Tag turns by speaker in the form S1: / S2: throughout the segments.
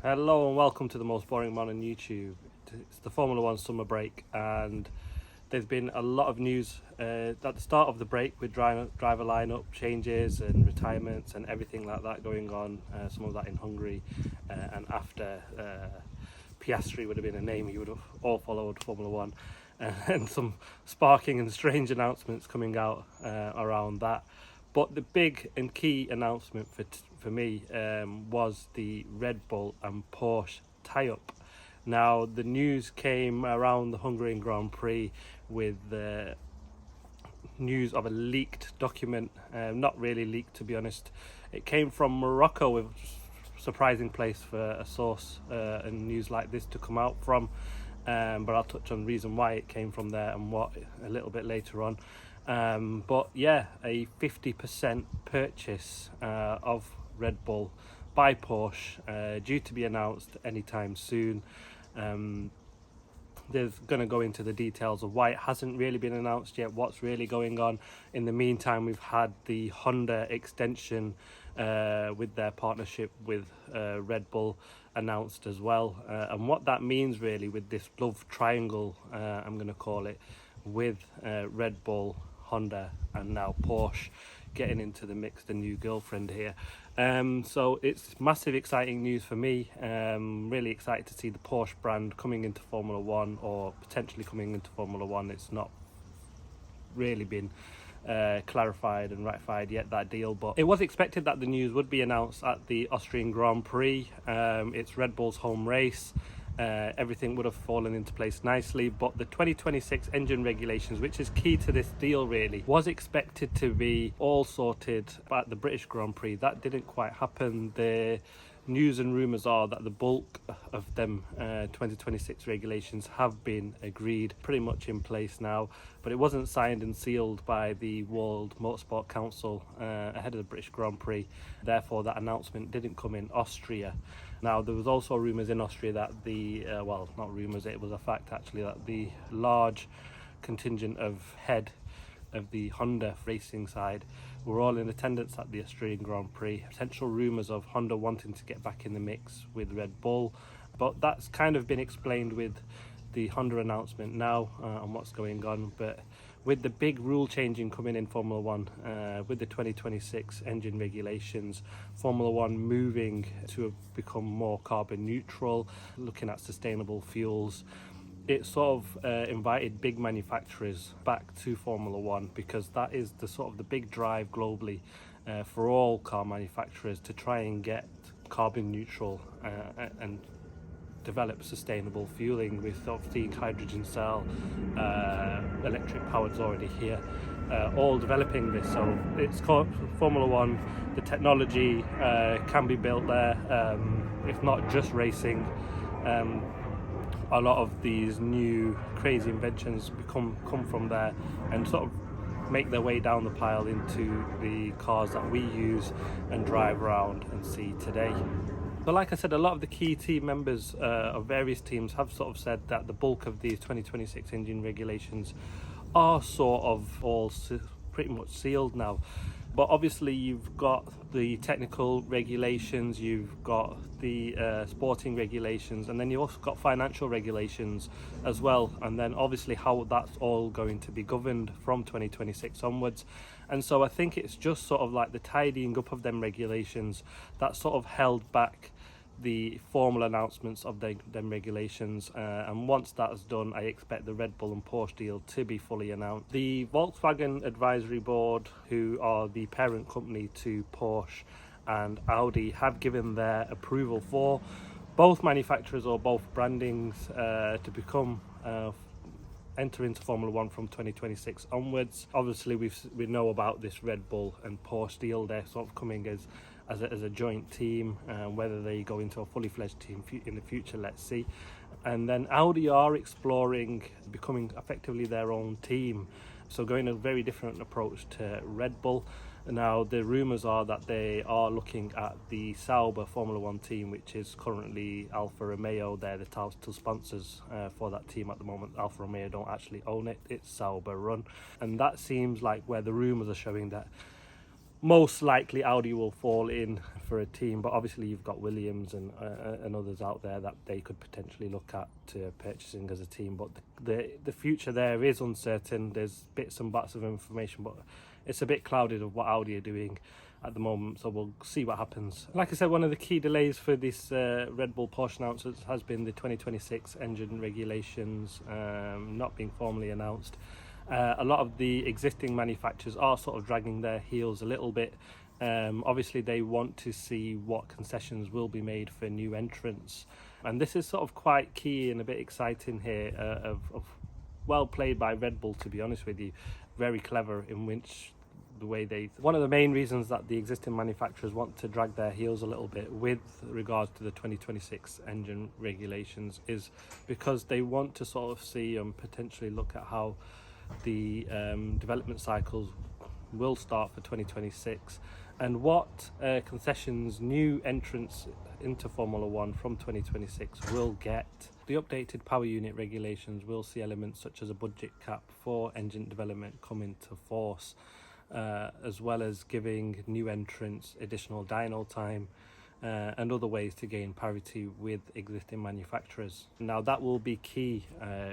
S1: Hello and welcome to the most boring man on YouTube. It's the Formula One summer break, and there's been a lot of news at the start of the break with driver lineup changes and retirements and everything like that going on. Some of that in Hungary, and after Piastri would have been a name you would have all followed Formula One, and some sparking and strange announcements coming out around that. But the big and key announcement for me was the Red Bull and Porsche tie-up. Now, the news came around the Hungarian Grand Prix with the news of a leaked document. Not really leaked, to be honest. It came from Morocco, with surprising place for a source and news like this to come out from. But I'll touch on the reason why it came from there and what a little bit later on. But yeah, a 50% purchase of Red Bull by Porsche due to be announced anytime soon. They're going to go into the details of why it hasn't really been announced yet, what's really going on. In the meantime, we've had the Honda extension with their partnership with Red Bull announced as well, and what that means really with this love triangle, I'm going to call it, with Red Bull, Honda and now Porsche getting into the mix, the new girlfriend here. So it's massive exciting news for me. Really excited to see the Porsche brand coming into Formula One, or potentially coming into Formula One. It's not really been clarified and ratified yet, that deal, but it was expected that the news would be announced at the Austrian Grand Prix. It's Red Bull's home race. Everything would have fallen into place nicely, but the 2026 engine regulations, which is key to this deal really, was expected to be all sorted at the British Grand Prix. That didn't quite happen. The news and rumours are that the bulk of them 2026 regulations have been agreed, pretty much in place now, but it wasn't signed and sealed by the World Motorsport Council ahead of the British Grand Prix. Therefore, that announcement didn't come in Austria. Now, there was also rumours in Austria that the, well, not rumours, it was a fact actually, that the large contingent of head of the Honda racing side were all in attendance at the Australian Grand Prix. Potential rumours of Honda wanting to get back in the mix with Red Bull, but that's kind of been explained with the Honda announcement now on what's going on. But with the big rule changing coming in Formula One, with the 2026 engine regulations, Formula One moving to become more carbon neutral, looking at sustainable fuels, it sort of invited big manufacturers back to Formula One, because that is the sort of the big drive globally for all car manufacturers to try and get carbon neutral and develop sustainable fueling. We're sort of seeing hydrogen cell, electric powered's already here, all developing this. So it's called Formula One. The technology can be built there. If not just racing, a lot of these new crazy inventions come from there and sort of make their way down the pile into the cars that we use and drive around and see today. But like I said, a lot of the key team members of various teams have sort of said that the bulk of these 2026 engine regulations are sort of all pretty much sealed now. But obviously you've got the technical regulations, you've got the sporting regulations, and then you've also got financial regulations as well. And then obviously how that's all going to be governed from 2026 onwards. And so I think it's just sort of like the tidying up of them regulations that sort of held back the formal announcements of them regulations, and once that's done, I expect the Red Bull and Porsche deal to be fully announced. The Volkswagen Advisory Board, who are the parent company to Porsche and Audi, have given their approval for both manufacturers or both brandings to become enter into Formula One from 2026 onwards. Obviously we know about this Red Bull and Porsche deal. They're sort of coming as a joint team, whether they go into a fully fledged team in the future, let's see. And then Audi are exploring becoming effectively their own team, so going a very different approach to Red Bull. Now the rumours are that they are looking at the Sauber Formula One team, which is currently Alfa Romeo. They're the title sponsors for that team at the moment. Alfa Romeo don't actually own it, it's Sauber run, and that seems like where the rumours are showing that most likely Audi will fall in for a team, but obviously you've got Williams and others out there that they could potentially look at to purchasing as a team. But the future there is uncertain. There's bits and bats of information, but it's a bit clouded of what Audi are doing at the moment, so we'll see what happens. Like I said, one of the key delays for this Red Bull Porsche announcements has been the 2026 engine regulations not being formally announced. A lot of the existing manufacturers are sort of dragging their heels a little bit. Obviously they want to see what concessions will be made for new entrants, and this is sort of quite key and a bit exciting here, of well played by Red Bull, to be honest with you. Very clever in which the way they... One of the main reasons that the existing manufacturers want to drag their heels a little bit with regards to the 2026 engine regulations is because they want to sort of see and potentially look at how the development cycles will start for 2026 and what concessions new entrants into Formula One from 2026 will get. The updated power unit regulations will see elements such as a budget cap for engine development come into force, as well as giving new entrants additional dyno time and other ways to gain parity with existing manufacturers. Now that will be key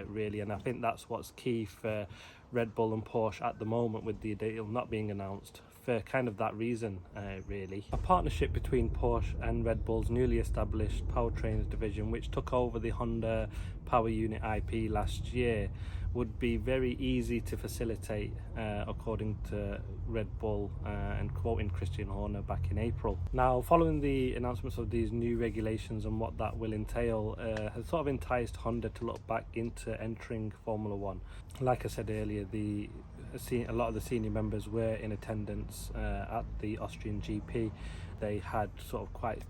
S1: really, and I think that's what's key for Red Bull and Porsche at the moment, with the deal not being announced, for kind of that reason really. A partnership between Porsche and Red Bull's newly established Powertrains division, which took over the Honda power unit IP last year, would be very easy to facilitate, according to Red Bull and quoting Christian Horner back in April. Now, following the announcements of these new regulations and what that will entail, has sort of enticed Honda to look back into entering Formula One. Like I said earlier, a lot of the senior members were in attendance at the Austrian GP. They had sort of quite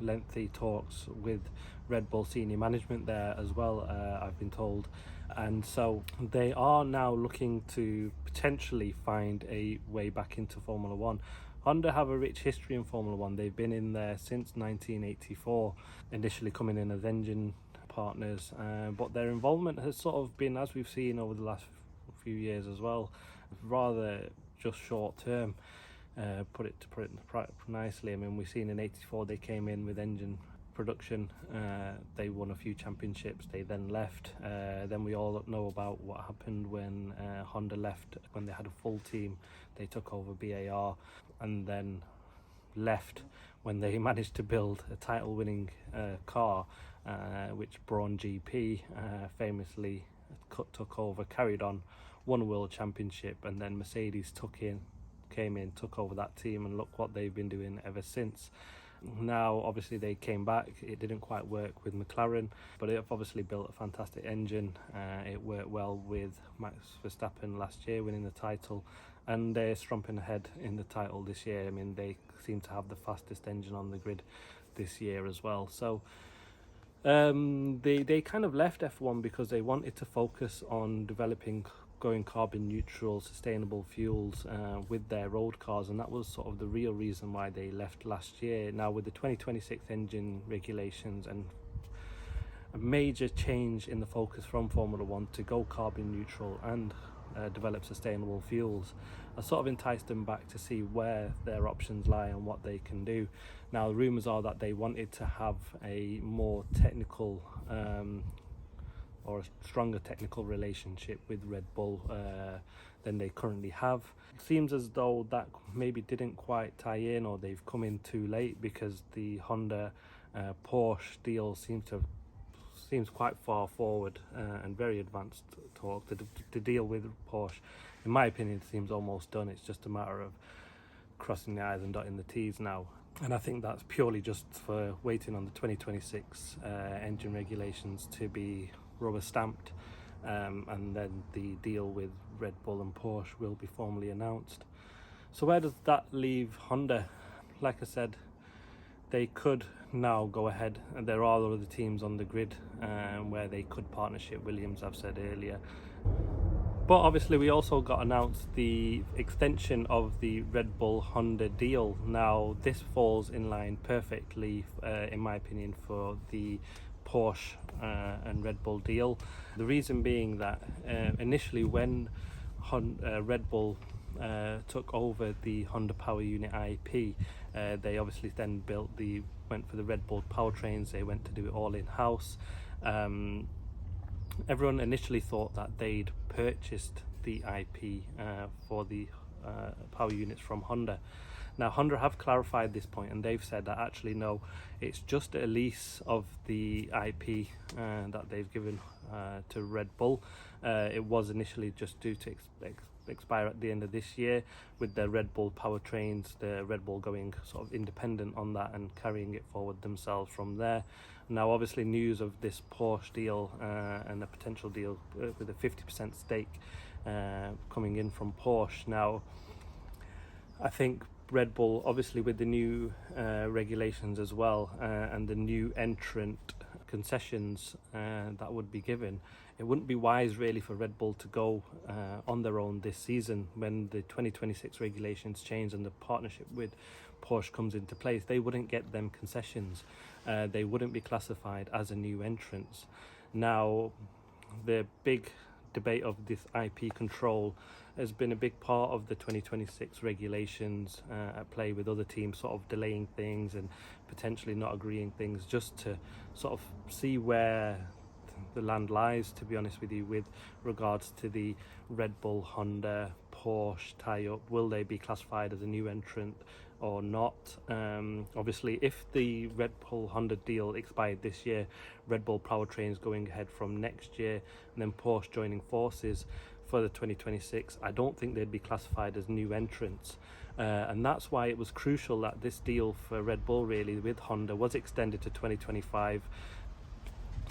S1: lengthy talks with Red Bull senior management there as well, I've been told, and so they are now looking to potentially find a way back into Formula One. Honda have a rich history in Formula One. They've been in there since 1984, initially coming in as engine partners, but their involvement has sort of been, as we've seen over the last few years as well, rather just short term. Put it nicely. I mean, we've seen in '84 they came in with engine production, they won a few championships, they then left. Then we all know about what happened when Honda left, when they had a full team. They took over BAR and then left when they managed to build a title winning car, which Braun GP famously took over, carried on, won a world championship, and then Mercedes came in, took over that team, and look what they've been doing ever since. Now obviously they came back, it didn't quite work with McLaren, but they've obviously built a fantastic engine. It worked well with Max Verstappen last year winning the title, and they're strumping ahead in the title this year. I mean, they seem to have the fastest engine on the grid this year as well. So they kind of left F1 because they wanted to focus on going carbon neutral, sustainable fuels with their road cars, and that was sort of the real reason why they left last year. Now with the 2026 engine regulations and a major change in the focus from Formula One to go carbon neutral and develop sustainable fuels, I sort of enticed them back to see where their options lie and what they can do. Now the rumours are that they wanted to have a more technical or a stronger technical relationship with Red Bull than they currently have. It seems as though that maybe didn't quite tie in, or they've come in too late, because the Honda Porsche deal seems quite far forward and very advanced talk. The deal with Porsche, in my opinion, seems almost done. It's just a matter of crossing the I's and dotting the T's now. And I think that's purely just for waiting on the 2026 engine regulations to be rubber stamped, and then the deal with Red Bull and Porsche will be formally announced. So where does that leave Honda? Like I said, they could now go ahead, and there are other teams on the grid where they could partnership. Williams, I've said earlier. But obviously we also got announced the extension of the Red Bull Honda deal. Now this falls in line perfectly, in my opinion, for the Porsche and Red Bull deal. The reason being that initially when Red Bull took over the Honda Power Unit IP, they obviously then went for the Red Bull Powertrains. They went to do it all in-house. Everyone initially thought that they'd purchased the IP for the power units from Honda. Now Honda have clarified this point, and they've said that actually no, it's just a lease of the IP that they've given to Red Bull. It was initially just due to expire at the end of this year, with the Red Bull Powertrains, the Red Bull going sort of independent on that and carrying it forward themselves from there. Now obviously news of this Porsche deal and a potential deal with a 50% stake coming in from Porsche. Now I think Red Bull, obviously with the new regulations as well, and the new entrant concessions that would be given, it wouldn't be wise really for Red Bull to go on their own this season. When the 2026 regulations change and the partnership with Porsche comes into place, they wouldn't get them concessions. They wouldn't be classified as a new entrant. Now the big debate of this IP control has been a big part of the 2026 regulations at play, with other teams sort of delaying things and potentially not agreeing things, just to sort of see where the land lies, to be honest with you, with regards to the Red Bull Honda Porsche tie-up. Will they be classified as a new entrant or not? Obviously if the Red Bull Honda deal expired this year, Red Bull Powertrains going ahead from next year, and then Porsche joining forces for the 2026, I don't think they'd be classified as new entrants. And that's why it was crucial that this deal for Red Bull really with Honda was extended to 2025,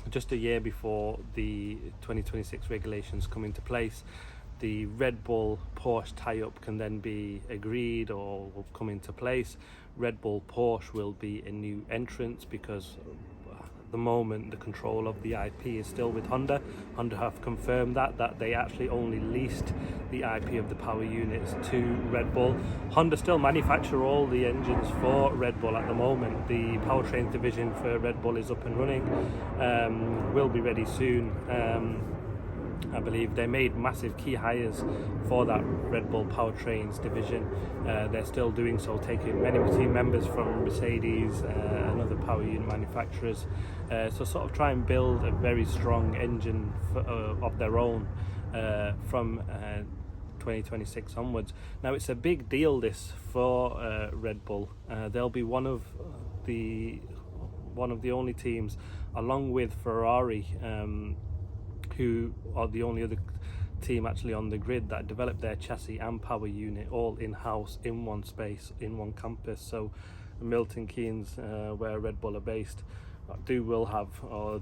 S1: just a year before the 2026 regulations come into place. The Red Bull Porsche tie-up can then be agreed or will come into place. Red Bull Porsche will be a new entrant, because at the moment the control of the IP is still with Honda. Honda have confirmed that they actually only leased the IP of the power units to Red Bull. Honda still manufacture all the engines for Red Bull at the moment. The powertrain division for Red Bull is up and running, will be ready soon. I believe they made massive key hires for that Red Bull Powertrains division. They're still doing so, taking many team members from Mercedes and other power unit manufacturers, so sort of try and build a very strong engine of their own from 2026 onwards. Now it's a big deal this for Red Bull. They'll be one of the only teams, along with Ferrari, who are the only other team actually on the grid that developed their chassis and power unit all in-house, in one space, in one campus. So Milton Keynes, where Red Bull are based, will have, or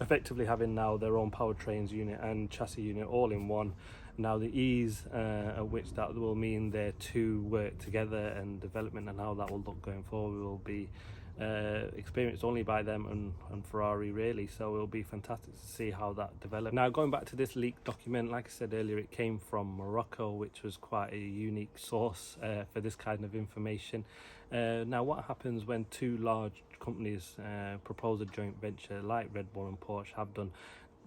S1: effectively having now their own powertrains unit and chassis unit all in one. Now the ease at which that will mean their two work together, and development and how that will look going forward, will be experienced only by them and Ferrari really. So it'll be fantastic to see how that develops. Now going back to this leaked document, like I said earlier, it came from Morocco, which was quite a unique source for this kind of information. Now what happens when two large companies propose a joint venture like Red Bull and Porsche have done?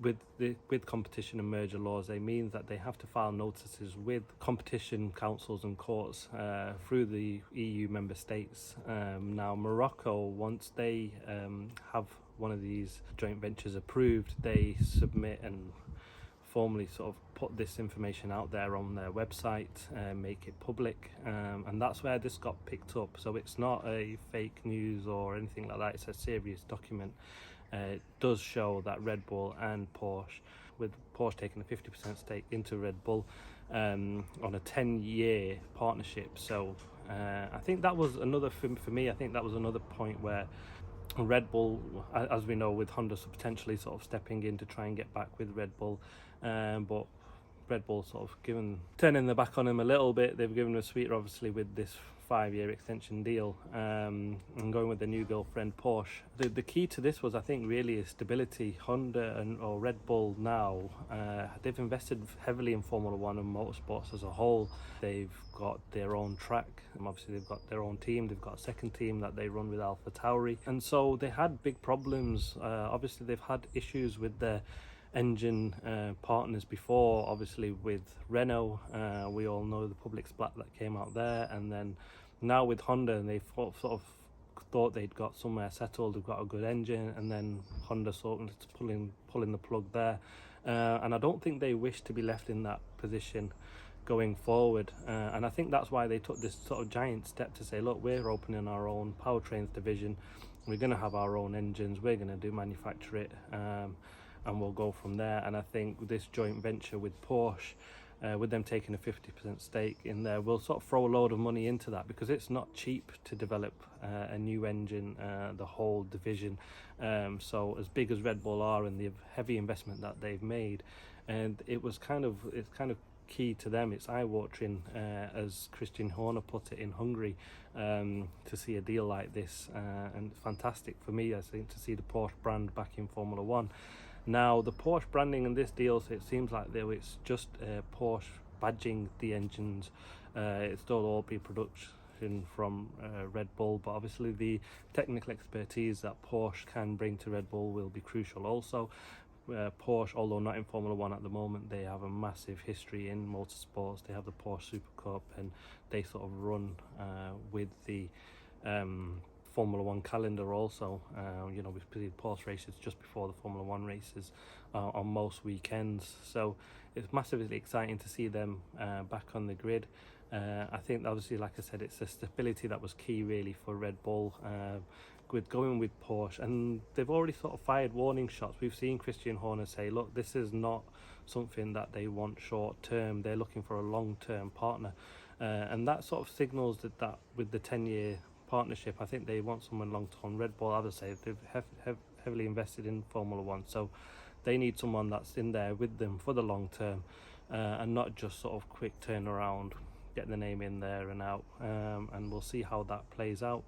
S1: With competition and merger laws, they mean that they have to file notices with competition councils and courts through the EU member states. Now Morocco, once they have one of these joint ventures approved, they submit and formally sort of put this information out there on their website, make it public, and that's where this got picked up. So it's not a fake news or anything like that, it's a serious document. It does show that Red Bull and Porsche, with Porsche taking a 50% stake into Red Bull on a 10-year partnership. So I think that was another thing for me. I think that was another point where Red Bull, as we know, with Honda potentially sort of stepping in to try and get back with Red Bull, but Red Bull sort of turning their back on him a little bit. They've given him a sweeter, obviously, with this 5-year extension deal, and going with the new girlfriend Porsche. The key to this was, I think, really is stability. Honda or Red Bull now, they've invested heavily in Formula One and motorsports as a whole. They've got their own track, and obviously they've got their own team. They've got a second team that they run with Alpha Tauri, and so they had big problems. Obviously they've had issues with their engine partners before, obviously with Renault. We all know the public splat that came out there, and then now with Honda, and they sort of thought they'd got somewhere settled, they've got a good engine, and then Honda sort of pulling the plug there. And I don't think they wish to be left in that position going forward, and I think that's why they took this sort of giant step to say, look, we're opening our own powertrains division, we're going to have our own engines, we're going to manufacture it, and we'll go from there. And I think this joint venture with Porsche, with them taking a 50% stake in there, will sort of throw a load of money into that, because it's not cheap to develop a new engine, the whole division. So as big as Red Bull are and the heavy investment that they've made, and it's kind of key to them, it's eye-watering, as Christian Horner put it, in Hungary, to see a deal like this, and it's fantastic for me, I think, to see the Porsche brand back in Formula One. Now, the Porsche branding in this deal, so it seems like it's just Porsche badging the engines. It's still all pre-production from Red Bull, but obviously the technical expertise that Porsche can bring to Red Bull will be crucial also. Porsche, although not in Formula One at the moment, they have a massive history in motorsports. They have the Porsche Super Cup, and they sort of run with the Formula One calendar also. We see Porsche races just before the Formula One races on most weekends. So it's massively exciting to see them back on the grid. I think obviously, like I said, it's the stability that was key really for Red Bull with going with Porsche, and they've already sort of fired warning shots. We've seen Christian Horner say, look, this is not something that they want short term, they're looking for a long-term partner, and that sort of signals that with the 10-year partnership, I think they want someone long-term. Red Bull, I would say, they've heavily invested in Formula One, so they need someone that's in there with them for the long term, and not just sort of quick turnaround, get the name in there and out, and we'll see how that plays out.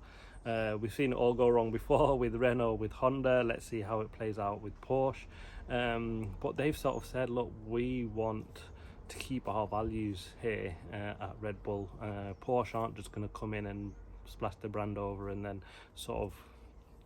S1: We've seen it all go wrong before with Renault, with Honda. Let's see how it plays out with Porsche, but they've sort of said, look, we want to keep our values here at Red Bull. Porsche aren't just going to come in and splash the brand over and then sort of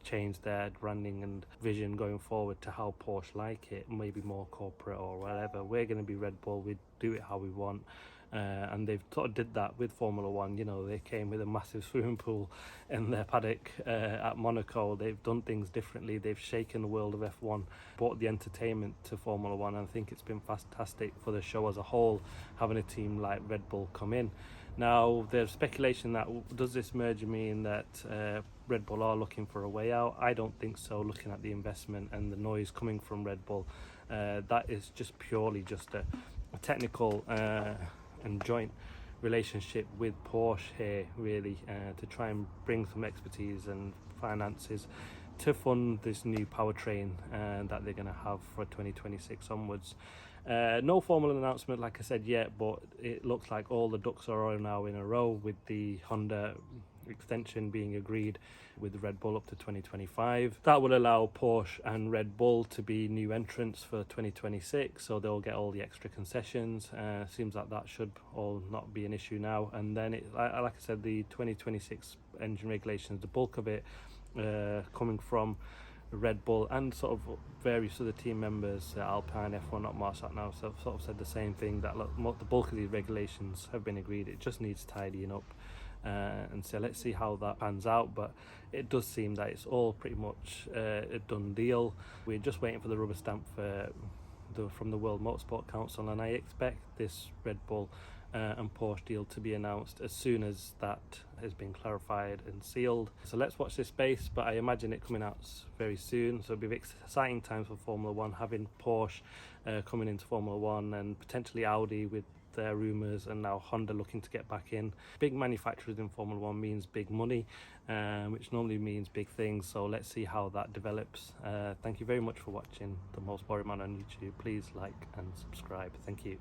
S1: change their branding and vision going forward to how Porsche like it, maybe more corporate or whatever. We're going to be Red Bull, we do it how we want. And they've sort of did that with Formula One. They came with a massive swimming pool in their paddock at Monaco. They've done things differently. They've shaken the world of F1, brought the entertainment to Formula One, and I think it's been fantastic for the show as a whole, having a team like Red Bull come in. Now, there's speculation that does this merger mean that Red Bull are looking for a way out? I don't think so, looking at the investment and the noise coming from Red Bull. That is just purely just a technical and joint relationship with Porsche here, really, to try and bring some expertise and finances to fund this new powertrain that they're going to have for 2026 onwards. No formal announcement, like I said, yet, but it looks like all the ducks are now in a row, with the Honda extension being agreed with Red Bull up to 2025. That will allow Porsche and Red Bull to be new entrants for 2026, so they'll get all the extra concessions. Seems like that should all not be an issue now. And then, like I said, the 2026 engine regulations, the bulk of it coming from Red Bull and sort of various other team members, Alpine, F1, not Marshall now, so sort of said the same thing, that the bulk of these regulations have been agreed. It just needs tidying up. And so let's see how that pans out, but it does seem that it's all pretty much a done deal. We're just waiting for the rubber stamp from the World Motorsport Council, and I expect this Red Bull and Porsche deal to be announced as soon as that has been clarified and sealed. So let's watch this space, but I imagine it coming out very soon. So it'll be exciting times for Formula One, having Porsche coming into Formula One, and potentially Audi with their rumours, and now Honda looking to get back in. Big manufacturers in Formula One means big money, which normally means big things, so let's see how that develops. Thank you very much for watching The Most Boring Man on YouTube. Please like and subscribe. Thank you.